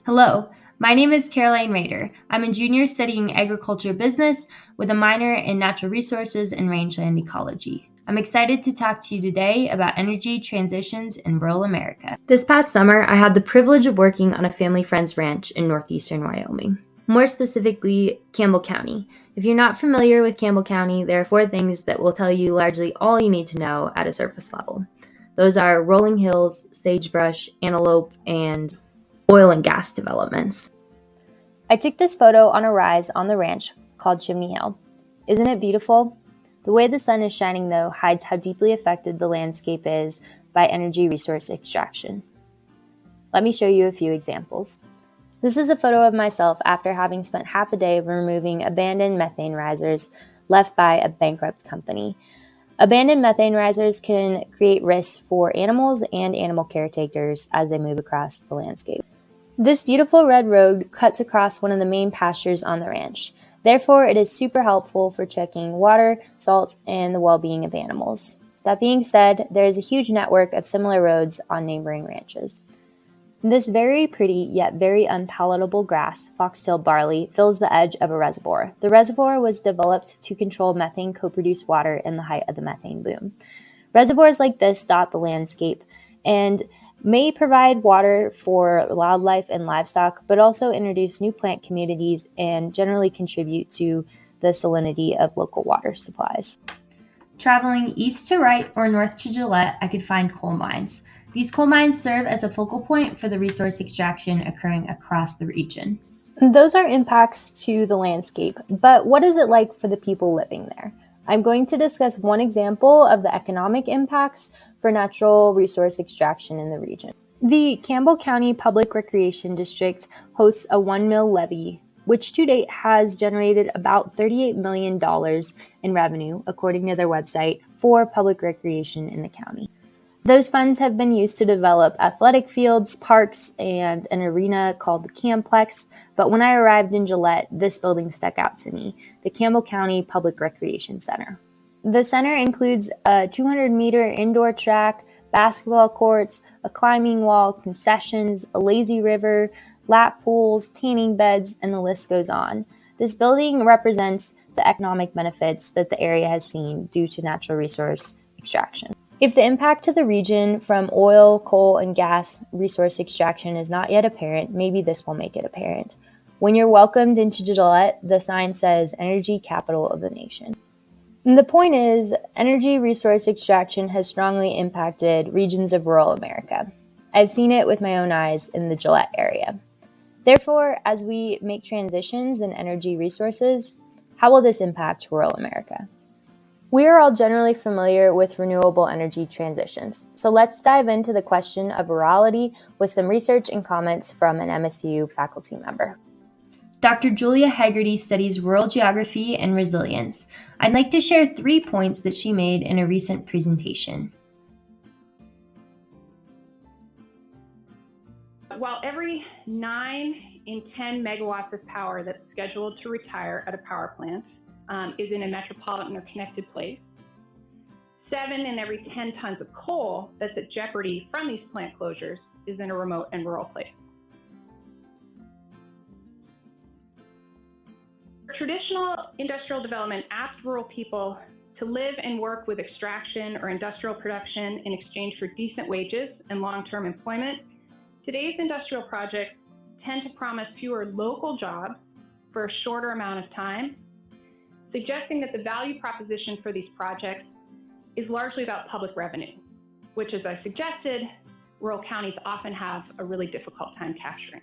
Hello, my name is Caroline Roeder. I'm a junior studying agriculture business with a minor in natural resources and rangeland ecology. I'm excited to talk to you today about energy transitions in rural America. This past summer, I had the privilege of working on a family friend's ranch in northeastern Wyoming, more specifically, Campbell County. If you're not familiar with Campbell County, there are 4 things that will tell you largely all you need to know at a surface level. Those are rolling hills, sagebrush, antelope, and oil and gas developments. I took this photo on a rise on the ranch called Chimney Hill. Isn't it beautiful? The way the sun is shining, though, hides how deeply affected the landscape is by energy resource extraction. Let me show you a few examples. This is a photo of myself after having spent half a day removing abandoned methane risers left by a bankrupt company. Abandoned methane risers can create risks for animals and animal caretakers as they move across the landscape. This beautiful red road cuts across one of the main pastures on the ranch. Therefore, it is super helpful for checking water, salt, and the well-being of animals. That being said, there is a huge network of similar roads on neighboring ranches. This very pretty yet very unpalatable grass, foxtail barley, fills the edge of a reservoir. The reservoir was developed to control methane co-produced water in the height of the methane boom. Reservoirs like this dot the landscape and may provide water for wildlife and livestock, but also introduce new plant communities and generally contribute to the salinity of local water supplies. Traveling east to Wright or north to Gillette, I could find coal mines. These coal mines serve as a focal point for the resource extraction occurring across the region. Those are impacts to the landscape, but what is it like for the people living there? I'm going to discuss one example of the economic impacts for natural resource extraction in the region. The Campbell County Public Recreation District hosts a 1 mill levy, which to date has generated about $38 million in revenue, according to their website, for public recreation in the county. Those funds have been used to develop athletic fields, parks, and an arena called the Camplex, but when I arrived in Gillette, this building stuck out to me, the Campbell County Public Recreation Center. The center includes a 200-meter indoor track, basketball courts, a climbing wall, concessions, a lazy river, lap pools, tanning beds, and the list goes on. This building represents the economic benefits that the area has seen due to natural resource extraction. If the impact to the region from oil, coal, and gas resource extraction is not yet apparent, maybe this will make it apparent. When you're welcomed into Gillette, the sign says Energy Capital of the Nation. And the point is, energy resource extraction has strongly impacted regions of rural America. I've seen it with my own eyes in the Gillette area. Therefore, as we make transitions in energy resources, how will this impact rural America? We are all generally familiar with renewable energy transitions, so let's dive into the question of virality with some research and comments from an MSU faculty member. Dr. Julia Haggerty studies rural geography and resilience. I'd like to share 3 points that she made in a recent presentation. While every 9 in 10 megawatts of power that's scheduled to retire at a power plant is in a metropolitan or connected place, 7 in every 10 tons of coal that's at jeopardy from these plant closures is in a remote and rural place. Traditional industrial development asked rural people to live and work with extraction or industrial production in exchange for decent wages and long-term employment. Today's industrial projects tend to promise fewer local jobs for a shorter amount of time, suggesting that the value proposition for these projects is largely about public revenue, which, as I suggested, rural counties often have a really difficult time capturing.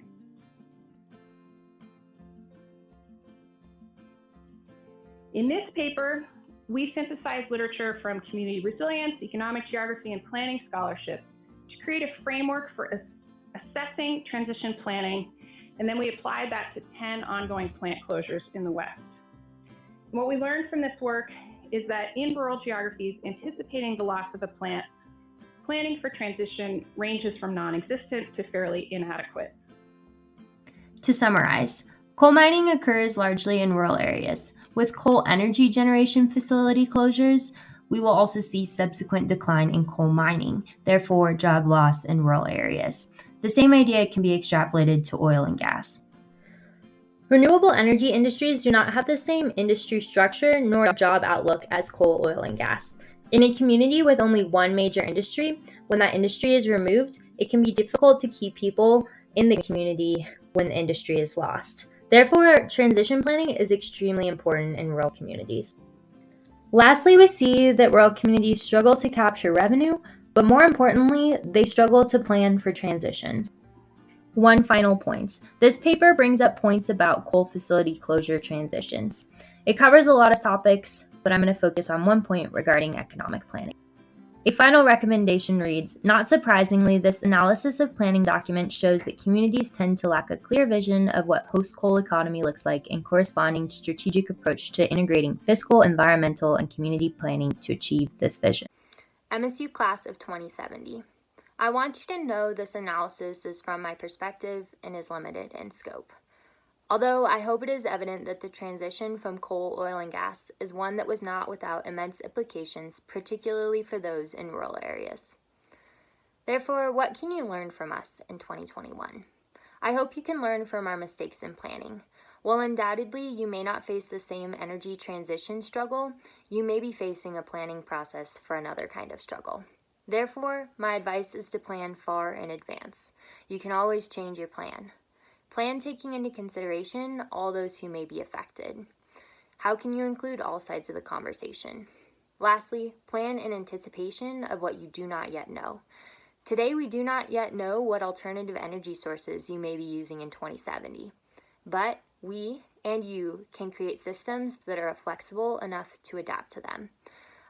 In this paper, we synthesized literature from community resilience, economic geography, and planning scholarships to create a framework for assessing transition planning, and then we applied that to 10 ongoing plant closures in the West. And what we learned from this work is that in rural geographies, anticipating the loss of a plant, planning for transition ranges from non-existent to fairly inadequate. To summarize, coal mining occurs largely in rural areas. With coal energy generation facility closures, we will also see subsequent decline in coal mining, therefore job loss in rural areas. The same idea can be extrapolated to oil and gas. Renewable energy industries do not have the same industry structure nor job outlook as coal, oil, and gas. In a community with only one major industry, when that industry is removed, it can be difficult to keep people in the community when the industry is lost. Therefore, transition planning is extremely important in rural communities. Lastly, we see that rural communities struggle to capture revenue, but more importantly, they struggle to plan for transitions. One final point. This paper brings up points about coal facility closure transitions. It covers a lot of topics, but I'm going to focus on one point regarding economic planning. A final recommendation reads, not surprisingly, this analysis of planning document shows that communities tend to lack a clear vision of what post-coal economy looks like and corresponding strategic approach to integrating fiscal, environmental, and community planning to achieve this vision. MSU Class of 2070. I want you to know this analysis is from my perspective and is limited in scope. Although I hope it is evident that the transition from coal, oil, and gas is one that was not without immense implications, particularly for those in rural areas. Therefore, what can you learn from us in 2021? I hope you can learn from our mistakes in planning. While undoubtedly you may not face the same energy transition struggle, you may be facing a planning process for another kind of struggle. Therefore, my advice is to plan far in advance. You can always change your plan. Plan taking into consideration all those who may be affected. How can you include all sides of the conversation? Lastly, plan in anticipation of what you do not yet know. Today, we do not yet know what alternative energy sources you may be using in 2070, but we and you can create systems that are flexible enough to adapt to them.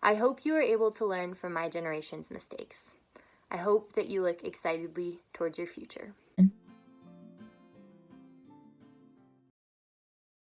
I hope you are able to learn from my generation's mistakes. I hope that you look excitedly towards your future.